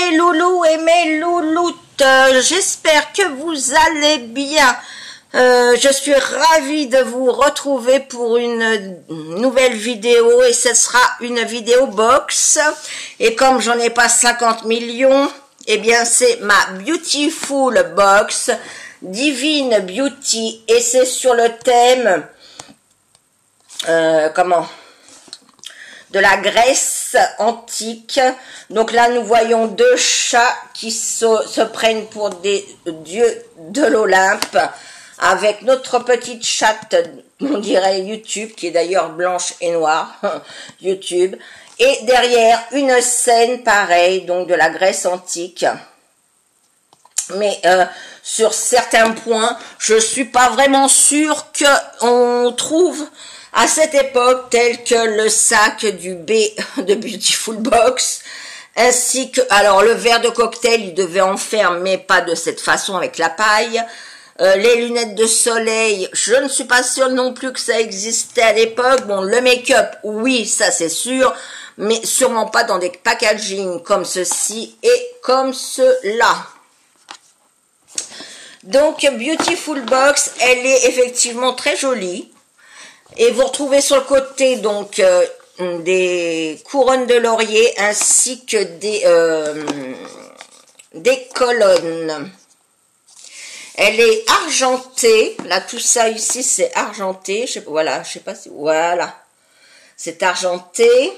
mes loulous et mes louloutes, j'espère que vous allez bien. Je suis ravie de vous retrouver pour une nouvelle vidéo et ce sera une vidéo box. Et comme j'en ai pas 50 millions, eh bien c'est ma Beautiful Box Divine Beauty et c'est sur le thème de la Grèce antique. Donc là nous voyons deux chats qui se prennent pour des dieux de l'Olympe, avec notre petite chatte, on dirait YouTube, qui est d'ailleurs blanche et noire, YouTube, et derrière une scène pareille, donc de la Grèce antique. Mais sur certains points, je suis pas vraiment sûre qu'on trouve à cette époque, tel que le sac du B de Beautiful Box, ainsi que, alors le verre de cocktail, il devait en faire, mais pas de cette façon avec la paille. Les lunettes de soleil, je ne suis pas sûre non plus que ça existait à l'époque. Bon, le make-up, oui, ça c'est sûr, mais sûrement pas dans des packaging comme ceci et comme cela. Donc, Beautiful Box, elle est effectivement très jolie. Et vous retrouvez sur le côté, donc, des couronnes de laurier ainsi que des colonnes. Elle est argentée. Là, tout ça ici, c'est argenté. Voilà, je sais pas si... Voilà. C'est argenté.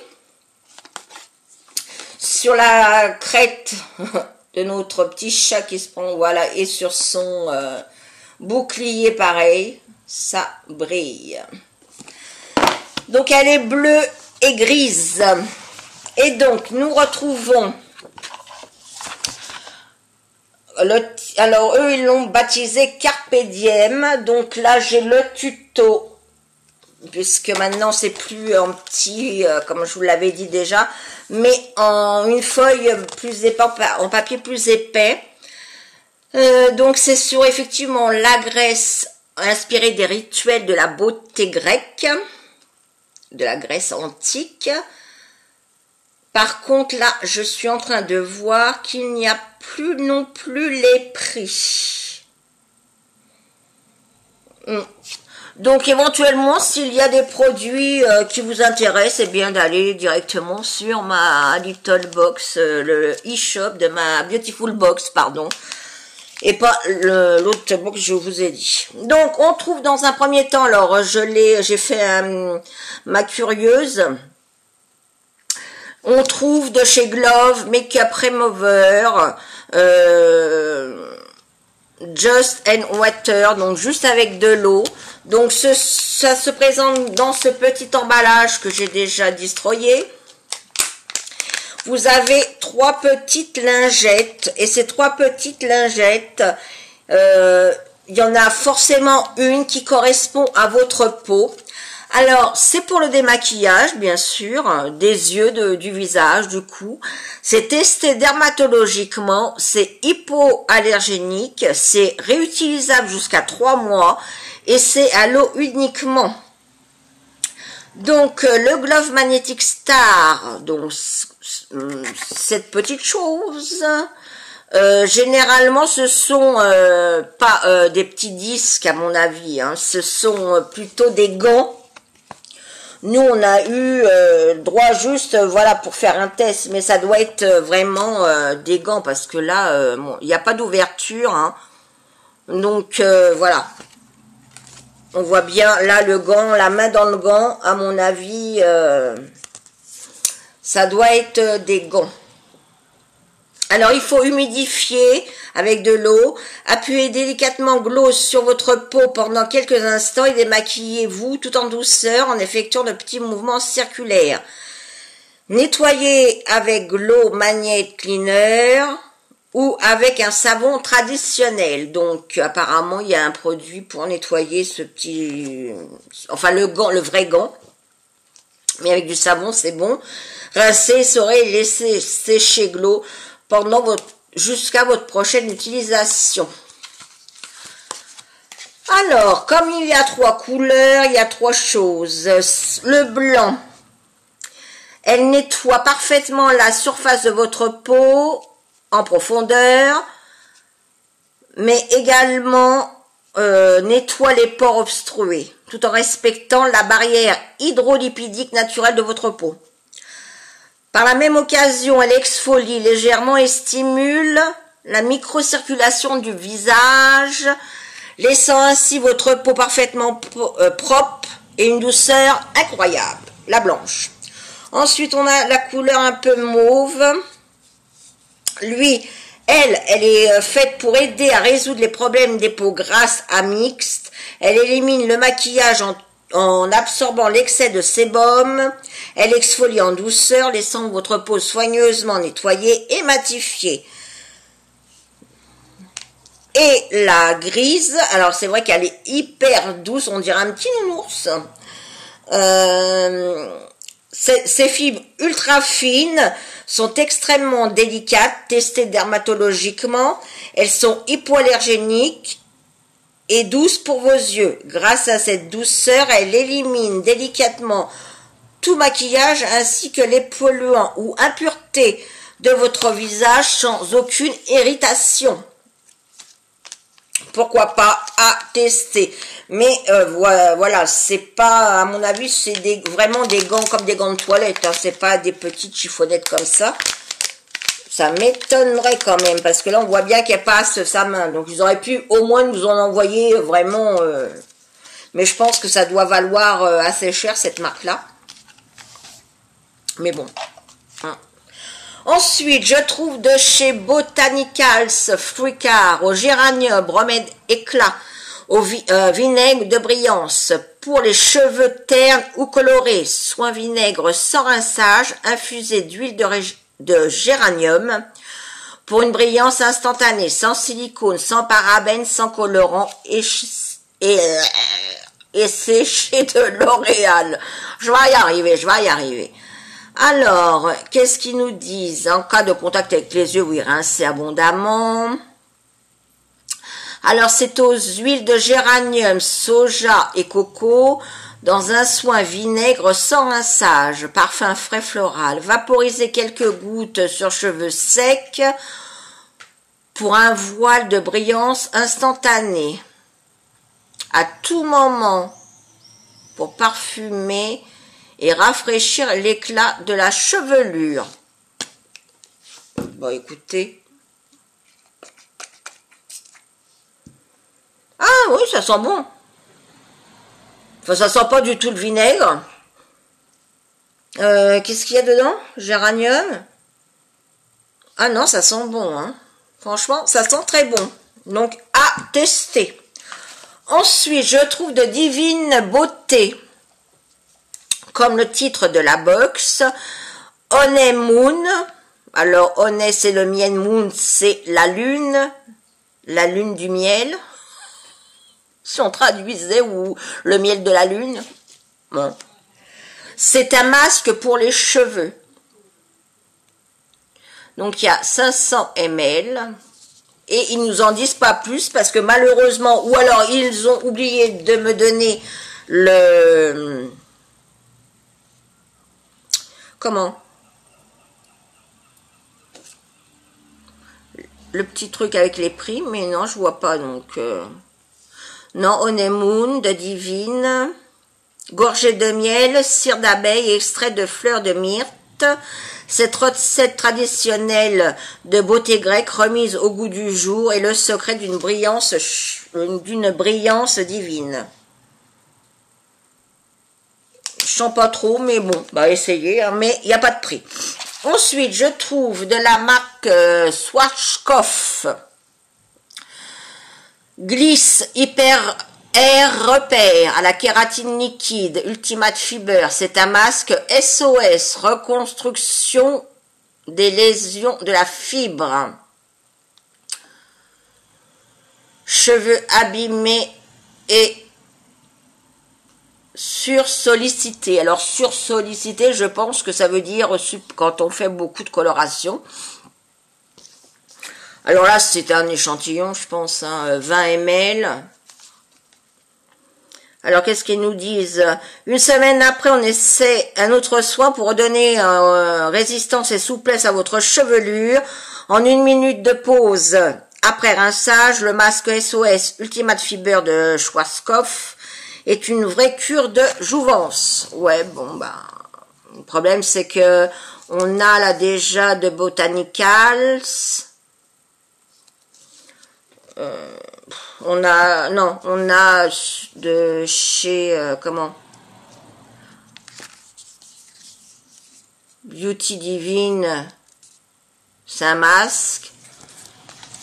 Sur la crête de notre petit chat qui se prend, voilà, et sur son bouclier, pareil, ça brille. Donc, elle est bleue et grise. Et donc, nous retrouvons... Alors, eux, ils l'ont baptisé Carpe Diem. Donc là, j'ai le tuto, puisque maintenant, c'est plus en petit, comme je vous l'avais dit déjà, mais en une feuille plus épais, en papier plus épais. Donc, c'est sur, effectivement, la Grèce, inspirée des rituels de la beauté grecque, de la Grèce antique. Par contre, là, je suis en train de voir qu'il n'y a plus non plus les prix. Donc, éventuellement, s'il y a des produits qui vous intéressent, c'est bien d'aller directement sur ma Little Box, le e-shop de ma Beautiful Box, pardon, et pas l'autre box que je vous ai dit. Donc, on trouve dans un premier temps, alors, j'ai fait ma curieuse. On trouve de chez Glove, Makeup Remover, Just and Water, donc juste avec de l'eau. Donc ça se présente dans ce petit emballage que j'ai déjà destroyé. Vous avez 3 petites lingettes, et ces 3 petites lingettes, il y en a forcément une qui correspond à votre peau. Alors, c'est pour le démaquillage, bien sûr, des yeux, du visage, du cou. C'est testé dermatologiquement, c'est hypoallergénique, c'est réutilisable jusqu'à 3 mois et c'est à l'eau uniquement. Donc, le Glove Magnetic Star, donc cette petite chose... généralement, ce sont pas des petits disques, à mon avis, hein, ce sont plutôt des gants. Nous, on a eu droit juste, voilà, pour faire un test, mais ça doit être vraiment des gants, parce que là, il n'y a pas d'ouverture, hein. Donc, voilà. On voit bien, là, le gant, la main dans le gant, à mon avis, ça doit être des gants. Alors, il faut humidifier avec de l'eau, appuyez délicatement Gloss sur votre peau pendant quelques instants et démaquillez-vous tout en douceur en effectuant de petits mouvements circulaires. Nettoyez avec Glow Magnet Cleaner ou avec un savon traditionnel. Donc, apparemment, il y a un produit pour nettoyer ce petit... Enfin, le gant, le vrai gant. Mais avec du savon, c'est bon. Rincez, saurez et laissez sécher Glow pendant jusqu'à votre prochaine utilisation. Alors, comme il y a 3 couleurs, il y a 3 choses. Le blanc, elle nettoie parfaitement la surface de votre peau en profondeur, mais également nettoie les pores obstrués, tout en respectant la barrière hydrolipidique naturelle de votre peau. Par la même occasion, elle exfolie légèrement et stimule la microcirculation du visage, laissant ainsi votre peau parfaitement propre et une douceur incroyable, la blanche. Ensuite, on a la couleur un peu mauve. Elle est faite pour aider à résoudre les problèmes des peaux grasses à mixtes. Elle élimine le maquillage en absorbant l'excès de sébum. Elle exfolie en douceur, laissant votre peau soigneusement nettoyée et matifiée. Et la grise, alors c'est vrai qu'elle est hyper douce, on dirait un petit nounours. Ces fibres ultra fines sont extrêmement délicates, testées dermatologiquement. Elles sont hypoallergéniques et douces pour vos yeux. Grâce à cette douceur, elle élimine délicatement tout maquillage ainsi que les polluants ou impuretés de votre visage sans aucune irritation. Pourquoi pas à tester. Mais voilà, c'est pas, à mon avis, c'est vraiment des gants comme des gants de toilette. Hein, c'est pas des petites chiffonnettes comme ça. Ça m'étonnerait quand même, parce que là, on voit bien qu'elle passe sa main. Donc, ils auraient pu au moins nous en envoyer vraiment... mais je pense que ça doit valoir assez cher, cette marque-là. Mais bon. Hein. Ensuite, je trouve de chez Botanicals Frucart au géranium, remède éclat, au vinaigre de brillance pour les cheveux ternes ou colorés, soin vinaigre sans rinçage, infusé d'huile de géranium pour une brillance instantanée, sans silicone, sans parabènes, sans colorant et séché de L'Oréal. Je vais y arriver. Alors, qu'est-ce qu'ils nous disent? En cas de contact avec les yeux, oui, rincer abondamment. Alors, c'est aux huiles de géranium, soja et coco, dans un soin vinaigre sans rinçage, parfum frais floral. Vaporisez quelques gouttes sur cheveux secs pour un voile de brillance instantané. À tout moment, pour parfumer et rafraîchir l'éclat de la chevelure. Bon, écoutez. Ah oui, ça sent bon. Enfin, ça sent pas du tout le vinaigre. Qu'est-ce qu'il y a dedans? Géranium. Ah non, ça sent bon, hein. Franchement, ça sent très bon. Donc, à tester. Ensuite, je trouve de divine beauté. Comme le titre de la box, Honeymoon. Alors, Honey, c'est le miel, Moon, c'est la lune du miel. Si on traduisait, ou le miel de la lune. Bon. C'est un masque pour les cheveux. Donc, il y a 500 ml. Et ils nous en disent pas plus parce que malheureusement, ou alors ils ont oublié de me donner le... Comment? Le petit truc avec les prix, mais non, je vois pas, donc... Non, Honeymoon de Divine, gorgée de miel, cire d'abeille et extrait de fleurs de myrte. Cette recette traditionnelle de beauté grecque remise au goût du jour est le secret d'une brillance divine. Je sens pas trop, mais bon, bah essayez, hein, mais il n'y a pas de prix. Ensuite, je trouve de la marque Schwarzkopf Glisse Hyper Air Repère à la kératine liquide Ultimate Fiber. C'est un masque SOS, reconstruction des lésions de la fibre. Cheveux abîmés et sursollicité. Alors sursollicité, je pense que ça veut dire quand on fait beaucoup de coloration. Alors là, c'est un échantillon, je pense, hein, 20 ml. Alors qu'est-ce qu'ils nous disent? Une semaine après, on essaie un autre soin pour redonner résistance et souplesse à votre chevelure En 1 minute de pause, après rinçage, le masque SOS Ultimate Fiber de Schwarzkopf est une vraie cure de jouvence. Ouais, bon, bah, le problème, c'est que on a là déjà de Botanicals. On a de chez, comment? Beauty Divine. C'est un masque.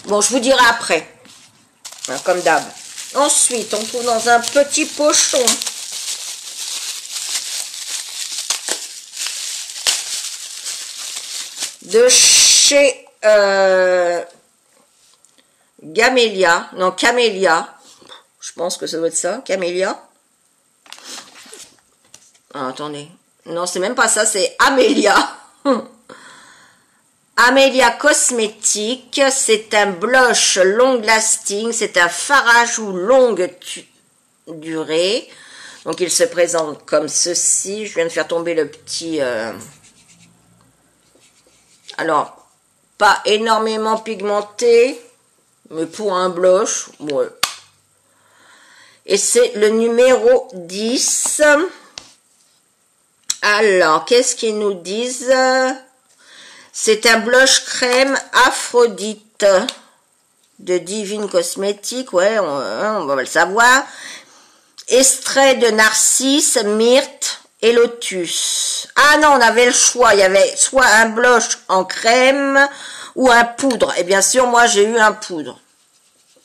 Bon, je vous dirai après. Hein, comme d'hab. Ensuite, on trouve dans un petit pochon de chez Gamelia. Non, Camélia. Je pense que ça doit être ça. Camélia. Ah, attendez. Non, c'est même pas ça, c'est Amélia. Amélia Cosmétique, c'est un blush long lasting, c'est un fard à joues longue durée. Donc il se présente comme ceci. Je viens de faire tomber le petit... Alors, pas énormément pigmenté, mais pour un blush, ouais. Et c'est le numéro 10. Alors, qu'est-ce qu'ils nous disent? C'est un blush crème Aphrodite de Divine Cosmétique. Ouais, on va le savoir. Extrait de narcisse, myrte et lotus. Ah non, on avait le choix. Il y avait soit un blush en crème ou un poudre. Et bien sûr, moi, j'ai eu un poudre.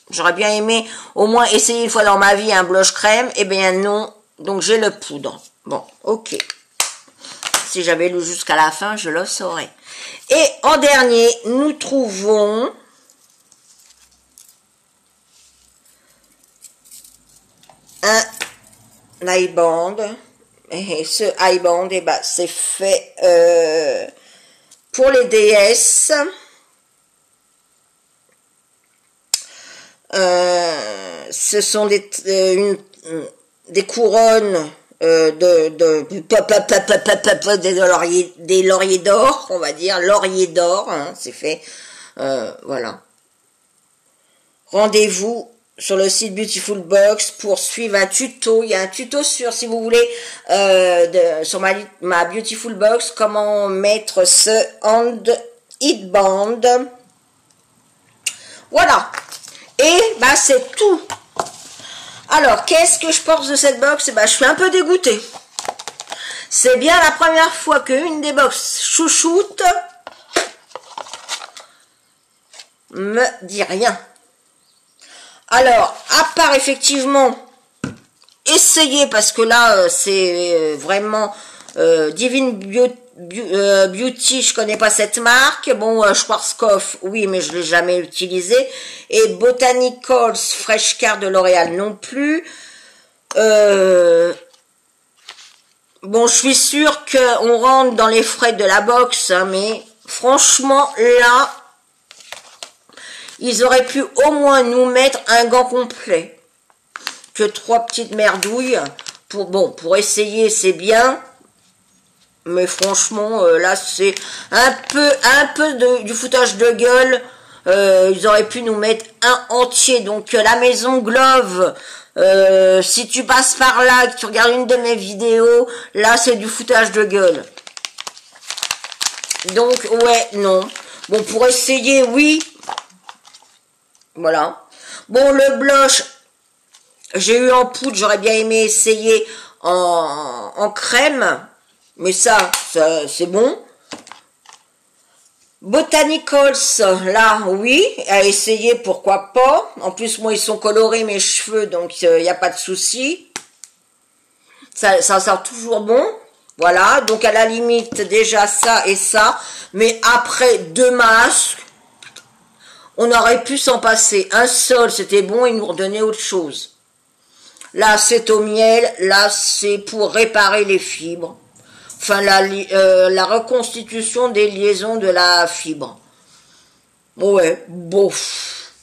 J'aurais bien aimé au moins essayer une fois dans ma vie un blush crème. Eh bien non, donc j'ai le poudre. Bon, ok. Si j'avais lu jusqu'à la fin, je le saurais. Et en dernier, nous trouvons un eye band. Et ce eye band, eh ben, c'est fait pour les déesses. Ce sont des couronnes des lauriers d'or, on va dire, laurier d'or, hein, c'est fait, voilà. Rendez-vous sur le site Beautiful Box pour suivre un tuto. Il y a un tuto sur, si vous voulez, sur ma Beautiful Box, comment mettre ce hand heat band. Voilà. Et bah c'est tout. Alors, qu'est-ce que je pense de cette box? Bah, je suis un peu dégoûtée. C'est bien la première fois qu'une des box chouchoute me dit rien. Alors, à part effectivement essayer, parce que là, c'est vraiment Divine Beauty, je connais pas cette marque. Bon, Schwarzkopf, oui, mais je l'ai jamais utilisé. Et Botanicals Fresh Care de L'Oréal non plus. Bon, je suis sûre qu'on rentre dans les frais de la box, hein, mais franchement, là, ils auraient pu au moins nous mettre un gant complet. Que 3 petites merdouilles. Pour essayer, c'est bien. Mais franchement, là, c'est un peu du foutage de gueule. Ils auraient pu nous mettre un entier. Donc, la maison Glove, si tu passes par là, que tu regardes une de mes vidéos, là, c'est du foutage de gueule. Donc, ouais, non. Bon, pour essayer, oui. Voilà. Bon, le blush, j'ai eu en poudre. J'aurais bien aimé essayer en crème. Mais ça c'est bon. Botanicals, là, oui, à essayer, pourquoi pas. En plus, moi, ils sont colorés, mes cheveux, donc il n'y a pas de souci. Ça sent toujours bon. Voilà, donc à la limite, déjà ça et ça. Mais après 2 masques, on aurait pu s'en passer. Un seul, c'était bon, ils nous redonnaient autre chose. Là, c'est au miel. Là, c'est pour réparer les fibres. Enfin, la reconstitution des liaisons de la fibre. Ouais, bof.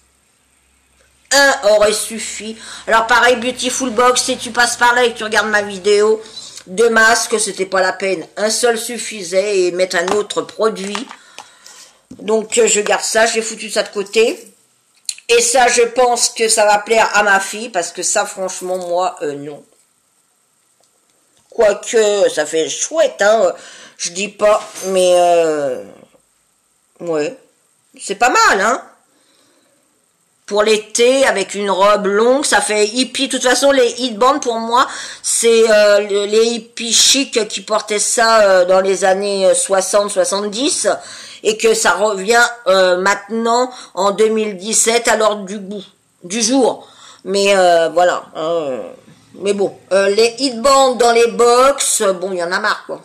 Un aurait suffi. Alors, pareil, Beautiful Box, si tu passes par là et que tu regardes ma vidéo, 2 masques, c'était pas la peine. Un seul suffisait et mettre un autre produit. Donc je garde ça, j'ai foutu ça de côté. Et ça, je pense que ça va plaire à ma fille, parce que ça, franchement, moi, non. Quoique, ça fait chouette, hein, je dis pas, mais ouais, c'est pas mal, hein. Pour l'été, avec une robe longue, ça fait hippie. De toute façon, les headbands, pour moi, c'est les hippies chics qui portaient ça dans les années 60-70, et que ça revient maintenant, en 2017, à l'ordre du jour. Mais voilà. Mais bon, les headbands dans les box, bon, il y en a marre, quoi.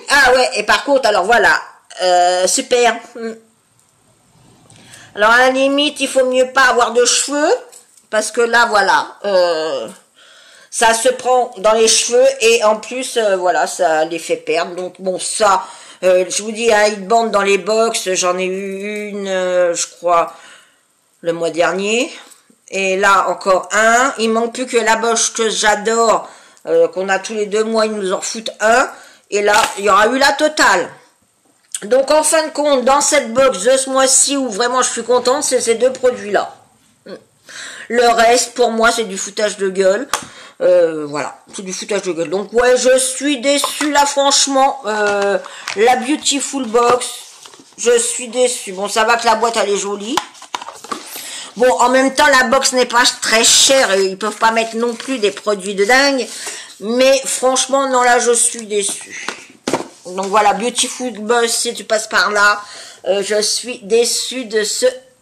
Ah ouais, et par contre, alors voilà, super. Alors à la limite, il faut mieux pas avoir de cheveux, parce que là, voilà, ça se prend dans les cheveux, et en plus, voilà, ça les fait perdre. Donc bon, ça, je vous dis, un headband dans les box, j'en ai eu une, je crois, le mois dernier. Et là, encore un. Il manque plus que la boche que j'adore, qu'on a tous les 2 mois, ils nous en foutent un. Et là, il y aura eu la totale. Donc, en fin de compte, dans cette box de ce mois-ci, où vraiment je suis contente, c'est ces 2 produits-là. Le reste, pour moi, c'est du foutage de gueule. Voilà, c'est du foutage de gueule. Donc, ouais, je suis déçue, là, franchement. La Beautiful Box, je suis déçue. Bon, ça va que la boîte, elle est jolie. Bon, en même temps, la box n'est pas très chère, et ils peuvent pas mettre non plus des produits de dingue. Mais franchement, non, là, je suis déçue. Donc voilà, Beautiful Box, si tu passes par là, je suis déçue de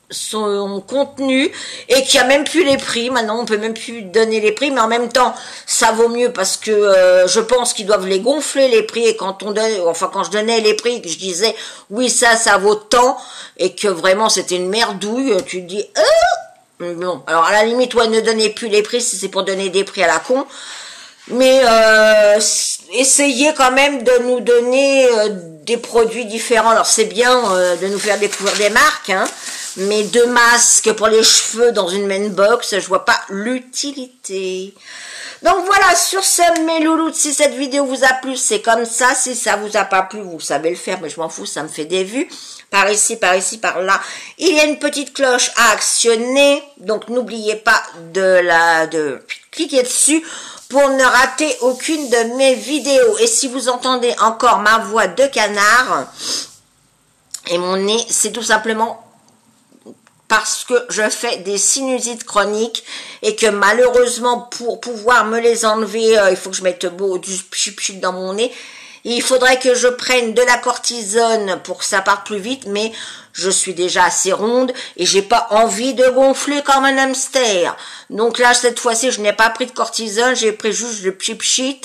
son contenu, et qu'il n'y a même plus les prix. Maintenant, on peut même plus donner les prix, mais en même temps, ça vaut mieux, parce que je pense qu'ils doivent les gonfler, les prix. Et quand quand je donnais les prix, que je disais, oui, ça vaut tant, et que vraiment c'était une merdouille, tu te dis, bon, alors à la limite, ouais, ne donnez plus les prix si c'est pour donner des prix à la con. Mais essayez quand même de nous donner des produits différents. Alors c'est bien de nous faire découvrir des marques, hein, mais 2 masques pour les cheveux dans une main box, je vois pas l'utilité. Donc voilà, sur ce, mes loulous, si cette vidéo vous a plu, c'est comme ça. Si ça vous a pas plu, vous savez le faire, mais je m'en fous, ça me fait des vues. Par ici, par là. Il y a une petite cloche à actionner, donc n'oubliez pas de cliquer dessus pour ne rater aucune de mes vidéos. Et si vous entendez encore ma voix de canard et mon nez, c'est tout simplement parce que je fais des sinusites chroniques, et que malheureusement, pour pouvoir me les enlever, il faut que je mette du pchit dans mon nez. Il faudrait que je prenne de la cortisone pour que ça parte plus vite, mais je suis déjà assez ronde et j'ai pas envie de gonfler comme un hamster. Donc là, cette fois-ci, je n'ai pas pris de cortisone, j'ai pris juste le pchit.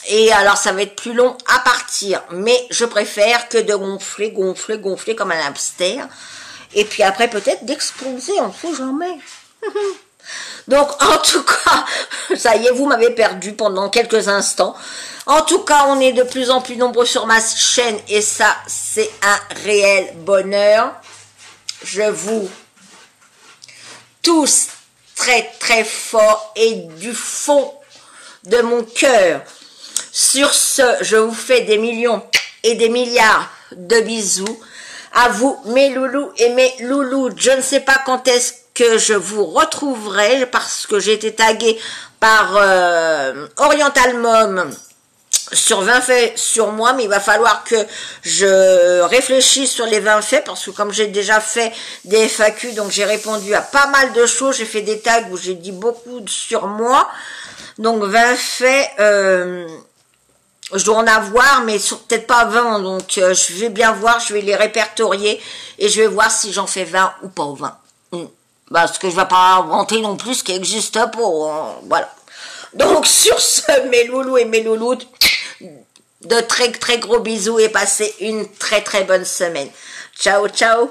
Et alors, ça va être plus long à partir. Mais je préfère que de gonfler comme un hamster. Et puis après, peut-être d'exploser, on sait jamais. Donc, en tout cas, ça y est, vous m'avez perdu pendant quelques instants. En tout cas, on est de plus en plus nombreux sur ma chaîne, et ça, c'est un réel bonheur. Je vous tous très très fort, et du fond de mon cœur. Sur ce, je vous fais des millions et des milliards de bisous. À vous, mes loulous et mes loulous. Je ne sais pas quand est-ce que je vous retrouverai, parce que j'ai été taguée par Oriental Mom sur 20 faits sur moi, mais il va falloir que je réfléchisse sur les 20 faits, parce que comme j'ai déjà fait des FAQ, donc j'ai répondu à pas mal de choses, j'ai fait des tags où j'ai dit beaucoup sur moi, donc 20 faits, je dois en avoir, mais peut-être pas 20, donc je vais bien voir, je vais les répertorier, et je vais voir si j'en fais 20 ou pas 20. Parce que je ne vais pas inventer non plus ce qui existe pas, hein, voilà. Donc sur ce, mes loulous et mes louloutes, de très très gros bisous, et passez une très très bonne semaine. Ciao, ciao.